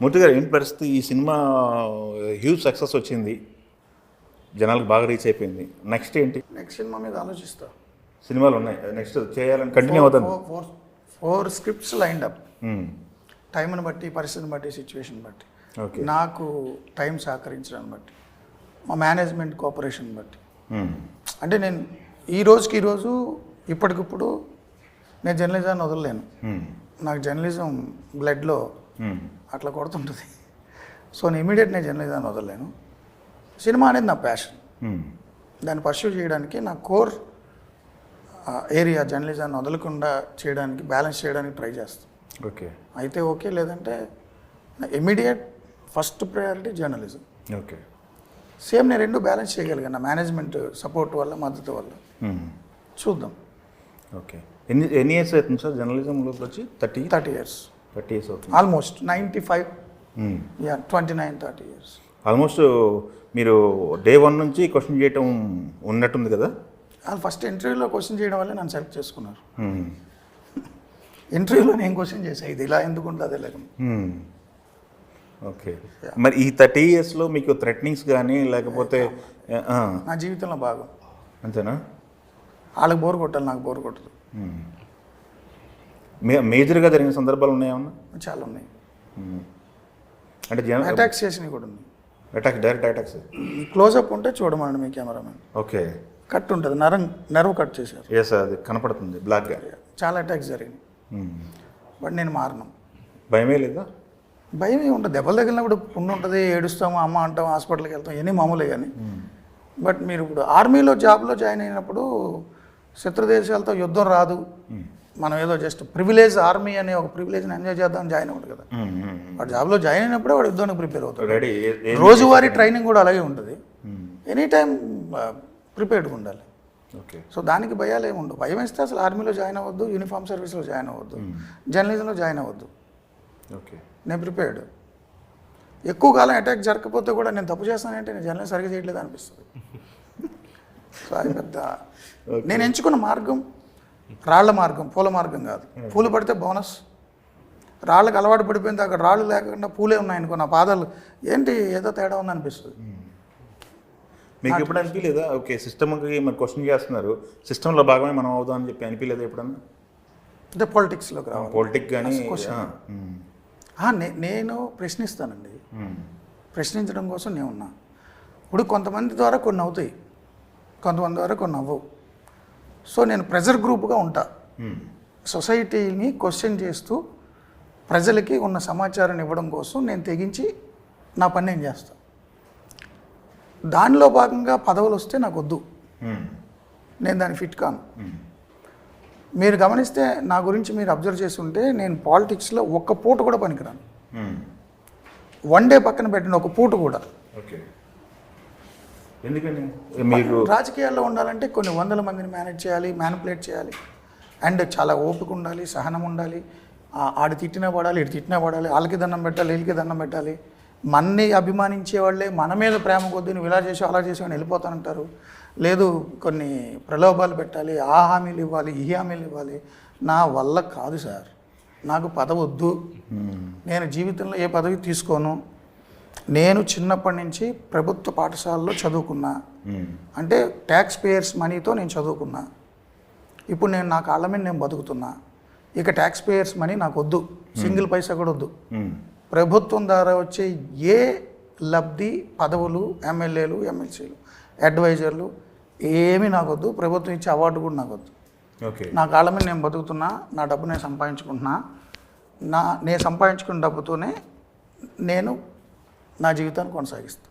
మూర్తి గారు ఏంటి పరిస్థితి? ఈ సినిమా హ్యూజ్ సక్సెస్ వచ్చింది, జనాలకు బాగా రీచ్ అయిపోయింది. నెక్స్ట్ ఏంటి? నెక్స్ట్ సినిమా మీద ఆలోచిస్తా. సినిమాలు ఉన్నాయి, నెక్స్ట్ చేయాలని కంటిన్యూ అవుతుంది. Four scripts lined up. టైంని బట్టి, పరిస్థితిని బట్టి, సిచ్యువేషన్ బట్టి, నాకు టైం సహకరించడాన్ని బట్టి, మా మేనేజ్మెంట్ కోఆపరేషన్ బట్టి. అంటే నేను ఈ రోజు ఇప్పటికిప్పుడు నేను జర్నలిజాన్ని వదలలేను. నాకు జర్నలిజం బ్లడ్లో అట్లా కొడుతుంటుంది. సో నేను ఇమీడియట్ నేను జర్నలిజాన్ని వదలలేను. సినిమా అనేది నా ప్యాషన్. దాన్ని పర్స్యూ చేయడానికి నా కోర్ ఏరియా జర్నలిజాన్ని వదలకుండా చేయడానికి, బ్యాలెన్స్ చేయడానికి ట్రై చేస్తాను. ఓకే అయితే ఓకే, లేదంటే immediate first priority journalism. Okay, same నేను రెండు బ్యాలెన్స్ చేయగలిగాను నా మేనేజ్మెంట్ సపోర్ట్ వల్ల, మద్దతు వల్ల. చూద్దాం. ఓకే, ఎన్ని ఇయర్స్ అవుతుంది సార్ జర్నలిజంలోకి వచ్చి? 30 ఇయర్స్. 30 ఇయర్స్ అవుతుంది ఆల్మోస్ట్ 95. 29-30 ఇయర్స్. ఆల్మోస్ట్ మీరు డే 1 నుంచి క్వశ్చన్ చేయటం ఉన్నట్టుంది కదా? వాళ్ళు ఫస్ట్ ఇంటర్వ్యూలో క్వశ్చన్ చేయడం వల్ల నన్ను సెలెక్ట్ చేసుకున్నారు. ఇంటర్వ్యూలో నేను క్వశ్చన్ చేశాను, ఇది ఇలా ఎందుకు ఉంటుంది, అదే లేకుండా. ఓకే, మరి ఈ 30 ఇయర్స్లో మీకు థ్రెటనింగ్స్ కానీ లేకపోతే నా జీవితంలో భాగం. అంతేనా? వాళ్ళకి బోర్ కొట్టాలి, నాకు బోర్ కొట్టదు. మేజర్గా జరిగిన సందర్భాలు ఉన్నాయేమన్నా? చాలా ఉన్నాయి. అంటే అటాక్స్ చేసినవి కూడా ఉన్నాయి. Direct attacks. క్లోజప్ ఉంటే చూడమండి మీ కెమెరామెన్. ఓకే, కట్ ఉంటుంది, నర్వ్ కట్ చేశారు. ఎస్, అది కనపడుతుంది బ్లాక్గా. చాలా అటాక్స్ జరిగినాయి. బట్ నేను మారను. భయమే లేదా? భయం ఏమి ఉంటుంది. దెబ్బలు తగిలినప్పుడు పుండు ఉంటుంది, ఏడుస్తాము, అమ్మ అంటాం, హాస్పిటల్కి వెళ్తాం, ఇవన్నీ మామూలే. కానీ బట్ మీరు ఇప్పుడు ఆర్మీలో జాబ్లో జాయిన్ అయినప్పుడు శత్రు దేశాలతో యుద్ధం రాదు, మనం ఏదో జస్ట్ ప్రివిలేజ్, ఆర్మీ అనే ఒక ప్రివిలేజ్ని ఎంజాయ్ చేద్దాం జాయిన్ అవ్వడు కదా. వాడు జాబ్లో జాయిన్ అయినప్పుడే వాడు యుద్ధానికి ప్రిపేర్ అవుతాడు. రోజువారీ ట్రైనింగ్ కూడా అలాగే ఉంటుంది. ఎనీ టైం ప్రిపేర్డ్గా ఉండాలి. ఓకే, సో దానికి భయాలు ఏమి ఉండవు. భయం వేస్తే అసలు ఆర్మీలో జాయిన్ అవ్వద్దు, యూనిఫామ్ సర్వీస్లో జాయిన్ అవ్వద్దు, జర్నలిజంలో జాయిన్ అవ్వద్దు. ఓకే, నేను ప్రిపేర్డ్. ఎక్కువ కాలం అటాక్ జరగకపోతే కూడా నేను తప్పు చేస్తానంటే నేను జర్నలిజం సరిగ్గా చేయట్లేదు అనిపిస్తుంది. సో అది పెద్ద నేను ఎంచుకున్న మార్గం రాళ్ల మార్గం, పూల మార్గం కాదు. పూలు పడితే బోనస్, రాళ్ళకి అలవాటు పడిపోయింది. అక్కడ రాళ్ళు లేకుండా పూలే ఉన్నాయనుకో, నా పాదాలు ఏంటి ఏదో తేడా ఉంది అనిపిస్తుంది. మీకు ఎప్పుడు అనిపించలేదా? ఓకే, సిస్టమ్కి మరి క్వశ్చన్ చేస్తున్నారు, సిస్టంలో భాగమే మనం అవుదాం అని చెప్పి అనిపించలేదా ఎప్పుడన్నా? అంటే పాలిటిక్స్లోకి రావాలి, పాలిటిక్స్ కానీ. నేను ప్రశ్నిస్తానండి. ప్రశ్నించడం కోసం నేను ఉన్నా. ఇప్పుడు కొంతమంది ద్వారా కొన్ని అవుతాయి, కొంతమంది ద్వారా కొన్ని అవ్వవు. సో నేను ప్రెజర్ గ్రూప్గా ఉంటా. సొసైటీని క్వశ్చన్ చేస్తూ ప్రజలకి ఉన్న సమాచారాన్ని ఇవ్వడం కోసం నేను తెగించి నా పని నేను చేస్తాను. దానిలో భాగంగా పదవులు వస్తే నాకు వద్దు, నేను దాన్ని ఫిట్ కాను. మీరు గమనిస్తే నా గురించి మీరు అబ్జర్వ్ చేసి ఉంటే నేను పాలిటిక్స్లో ఒక్క పూట కూడా పనికిరాను. వన్ డే పక్కన పెట్టిన ఒక పూట కూడా. ఓకే, ఎందుకని? మీకు రాజకీయాల్లో ఉండాలంటే కొన్ని వందల మందిని మేనేజ్ చేయాలి, మ్యానిపులేట్ చేయాలి, అండ్ చాలా ఓపిక ఉండాలి, సహనం ఉండాలి. ఆడు తిట్టినా పడాలి, ఇటు తిట్టినా పడాలి, వాళ్ళకి దండం పెట్టాలి, వీళ్ళకి దండం పెట్టాలి. మన్ని అభిమానించే వాళ్ళే మన మీద ప్రేమ కొద్దీ నువ్వు ఇలా చేసావు అలా చేసావు అని వెళ్ళిపోతానంటారు. లేదు, కొన్ని ప్రలోభాలు పెట్టాలి, ఆ హామీలు ఇవ్వాలి, ఈ హామీలు ఇవ్వాలి. నా వల్ల కాదు సార్, నాకు పదవి వద్దు. నేను జీవితంలో ఏ పదవి తీసుకోను. నేను చిన్నప్పటి నుంచి ప్రభుత్వ పాఠశాలలో చదువుకున్నా, అంటే ట్యాక్స్ పేయర్స్ మనీతో నేను చదువుకున్నా. ఇప్పుడు నేను నా కాళ్ళ మీద నేను బతుకుతున్నా. ఇక ట్యాక్స్ పేయర్స్ మనీ నాకు వద్దు, సింగిల్ పైసా కూడా వద్దు. ప్రభుత్వం ద్వారా వచ్చే ఏ లబ్ధి, పదవులు, ఎమ్మెల్యేలు, ఎమ్మెల్సీలు, అడ్వైజర్లు ఏమీ నాకు వద్దు. ప్రభుత్వం ఇచ్చే అవార్డు కూడా నాకు వద్దు. నా కాళ్ళ మీద నేను బతుకుతున్నా, నా డబ్బు నేను సంపాదించుకుంటున్నా. నేను సంపాదించుకున్న డబ్బుతోనే నేను నా జీవితాన్ని కొనసాగిస్తాను.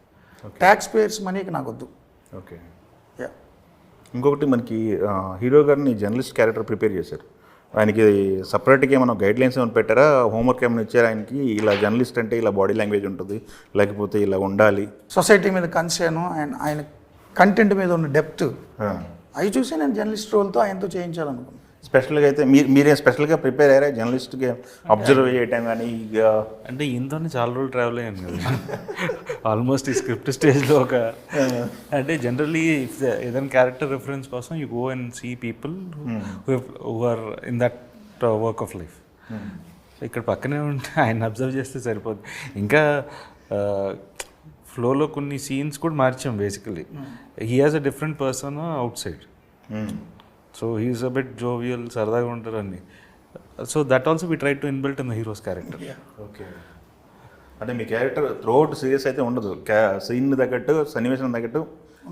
ట్యాక్స్ పేయర్స్ మనీకి నాకు వద్దు. ఓకే, ఇంకొకటి మనకి హీరో గారిని జర్నలిస్ట్ క్యారెక్టర్ ప్రిపేర్ చేశారు. ఆయనకి సపరేట్గా ఏమైనా గైడ్లైన్స్ ఏమైనా పెట్టారా? హోంవర్క్ ఏమైనా ఇచ్చారా ఆయనకి? ఇలా జర్నలిస్ట్ అంటే ఇలా బాడీ లాంగ్వేజ్ ఉంటుంది, లేకపోతే ఇలా ఉండాలి, సొసైటీ మీద కన్సర్న్, ఆయన కంటెంట్ మీద ఉన్న డెప్త్ అవి చూసి నేను జర్నలిస్ట్ రోల్తో ఆయనతో చేయించాలనుకున్నాను. స్పెషల్గా అయితే మీరేం స్పెషల్గా ప్రిపేర్ అయ్యారా జర్నలిస్ట్కి అబ్జర్వ్ చేయటం కానీ? అంటే ఈయనతోనే చాలా రోజులు ట్రావెల్ అయ్యాను కదా ఆల్మోస్ట్ ఈ స్క్రిప్ట్ స్టేజ్లో ఒక అంటే జనరల్లీ ఏదైనా క్యారెక్టర్ రిఫరెన్స్ కోసం you go and see people who are in that work of life. ఇక్కడ పక్కనే ఉంటే ఆయన అబ్జర్వ్ చేస్తే సరిపోద్ది. ఇంకా ఫ్లోలో కొన్ని సీన్స్ కూడా మార్చాం basically. He has a different person outside. So he's a bit jovial, సరదాగా ఉంటారు అన్ని. So that also we try to inbuilt in the hero's character. Okay, అంటే మీ క్యారెక్టర్ త్రూఅవుట్ సీరియస్ అయితే ఉండదు, సీన్ తగ్గట్టు సన్నివేశం తగ్గట్టు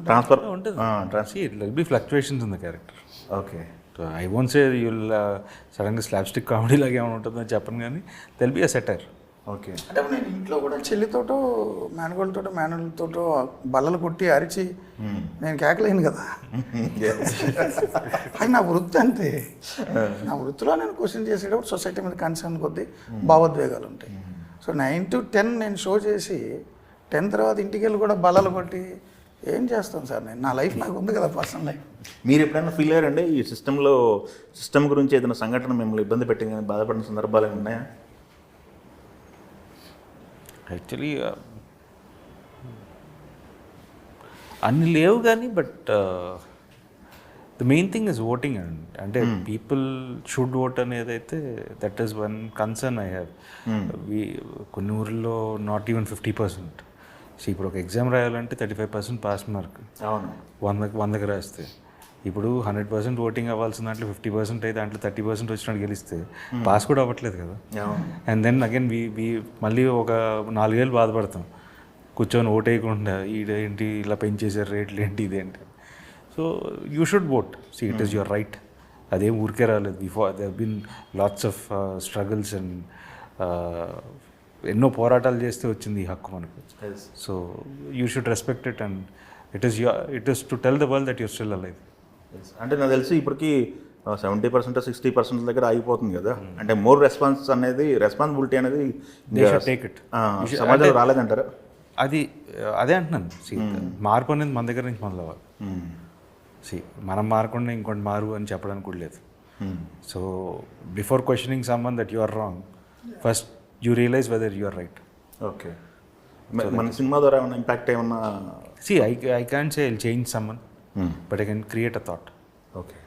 ట్రాన్స్ఫర్ ఉంటుంది. It will be fluctuations in the character. Okay, I won't say you'll సడన్గా స్లాబ్ స్టిక్ కామెడీ లాగా ఏమైనా ఉంటుందని చెప్పను, కానీ there'll be a satire. Okay. అంటే నేను ఇంట్లో కూడా చెల్లితోటో మేనగోళ్ళతోటో బల్లలు కొట్టి అరిచి నేను కేకలేను కదా. అది నా వృత్తి అంతే. నా వృత్తిలో నేను క్వశ్చన్ చేసేటప్పుడు సొసైటీ మీద కన్సర్న్ కొద్దీ భావోద్వేగాలు ఉంటాయి. సో 9 to 10 నేను షో చేసి 10 తర్వాత ఇంటికి వెళ్ళి కూడా బల్లలు కొట్టి ఏం చేస్తాను సార్, నేను నా లైఫ్ నాకు ఉంది కదా, పర్సనల్ లైఫ్. మీరు ఎప్పుడైనా ఫీల్ అయ్యారండి ఈ సిస్టమ్ గురించి ఏదైనా సంఘటన మిమ్మల్ని ఇబ్బంది పెట్టి కానీ బాధపడిన సందర్భాలు ఏమైనా ఉన్నాయా? యాక్చువల్లీ అన్ని లేవు కానీ, but the main thing is voting and అంటే పీపుల్ షుడ్ ఓట్ అనేది అయితే that is one concern I have. కొన్ని ఊర్లో నాట్ ఈవెన్ 50%. సో ఇప్పుడు ఒక ఎగ్జామ్ రాయాలంటే 35% పాస్ మార్క్. అవును, 100కి రాస్తే ఇప్పుడు 100% ఓటింగ్ అవ్వాల్సిన దాంట్లో 50% అయితే దాంట్లో 30% వచ్చినట్టు గెలిస్తే పాస్ కూడా అవ్వట్లేదు కదా. అండ్ దెన్ అగైన్ మళ్ళీ ఒక 4 ఏళ్ళు బాధపడతాం కూర్చొని ఓట్ వేయకుండా, ఏంటి ఇలా పెంచేసారు రేట్లు ఏంటి ఇదేంటి. So you should vote. See it is your right. అదేం ఊరికే రాలేదు. Before they been lots of struggles and ఎన్నో పోరాటాలు చేస్తే వచ్చింది ఈ హక్కు మనకు. So you should respect it and it is to tell the world that you're still alive. అంటే నాకు తెలిసి ఇప్పటికీ 70% 60% దగ్గర ఆగిపోతుంది కదా. అంటే మోర్ రెస్పాన్సిబిలిటీ అనేది టేక్ ఇట్. సమాజంలో రాలేదంటారా? అదే అంటున్నాను. మార్పు అనేది మన దగ్గర నుంచి మొదలవ్వాలి. మనం మారకుండా ఇంకోటి మారు అని చెప్పడానికి కూడా లేదు. So before questioning someone that you are wrong, first you realise whether you are right. Okay, మన సినిమా ద్వారా ఏమైనా ఇంపాక్ట్ ఏమన్నా? I can say I will change someone, but I can create a thought. Okay,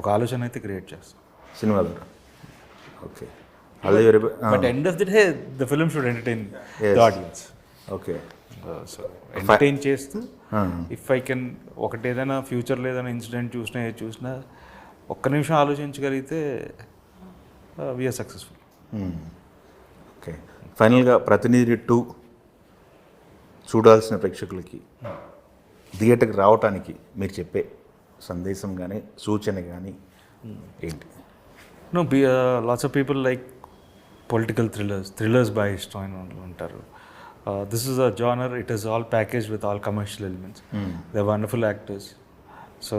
ఒక ఆలోచన అయితే create చేస్తాం cinema ద్వారా. Okay, but end of the day the film should entertain the audience. Okay, so entertain చేస్తూ if I can ఒకటి ఏదైనా ఫ్యూచర్లో ఏదైనా ఇన్సిడెంట్ చూసినా ఒక్క నిమిషం ఆలోచించగలిగితే వీఆర్ సక్సెస్ఫుల్. ఓకే, ఫైనల్గా ప్రతినిధి 2 చూడాల్సిన ప్రేక్షకులకి థియేటర్కి రావటానికి మీరు చెప్పే సందేశం కానీ సూచన కానీ ఏంటి? No lots of people like political thrillers బాగా ఇష్టమైన వాళ్ళు ఉంటారు. This is a genre, it is all packaged with all commercial elements. They're wonderful actors. So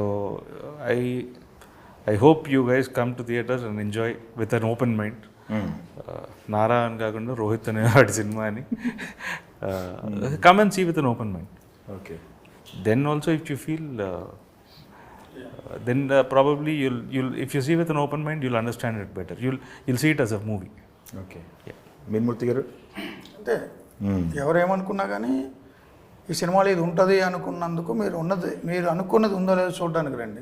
I hope you guys come to theaters and enjoy with an open mind. Nara అని కాకుండా రోహిత్ అనే వాడి cinema అని come and see with an open mind. Okay. Then also if you feel then probably you'll if you see with an open mind you'll understand it better. You'll see it as a movie. Okay. Meenmutty గారు? అంటే ఎవరేమనుకున్నా కానీ ఈ సినిమాలో ఇది ఉంటుంది అనుకున్నందుకు మీరు అనుకున్నది ఉందో లేదో చూడడానికి రండి.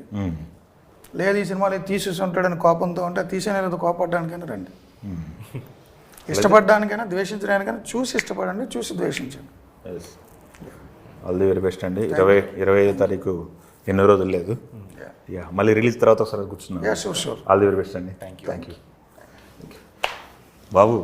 లేదు ఈ సినిమాలో ఇది తీసేసి ఉంటాడని కోపంతో ఉంటే తీసేనే లేదు కోపడడానికైనా రండి. ఇష్టపడడానికైనా ద్వేషించడానికైనా చూసి ఇష్టపడండి, చూసి ద్వేషించండి. ఆల్ ది వెరీ బెస్ట్ అండి. 25వ తారీఖు ఎన్నో రోజులు లేదు. మళ్ళీ రిలీజ్ తర్వాత ఒకసారి కూర్చున్నాం. Sure. All the very best అండి. Thank you Babu.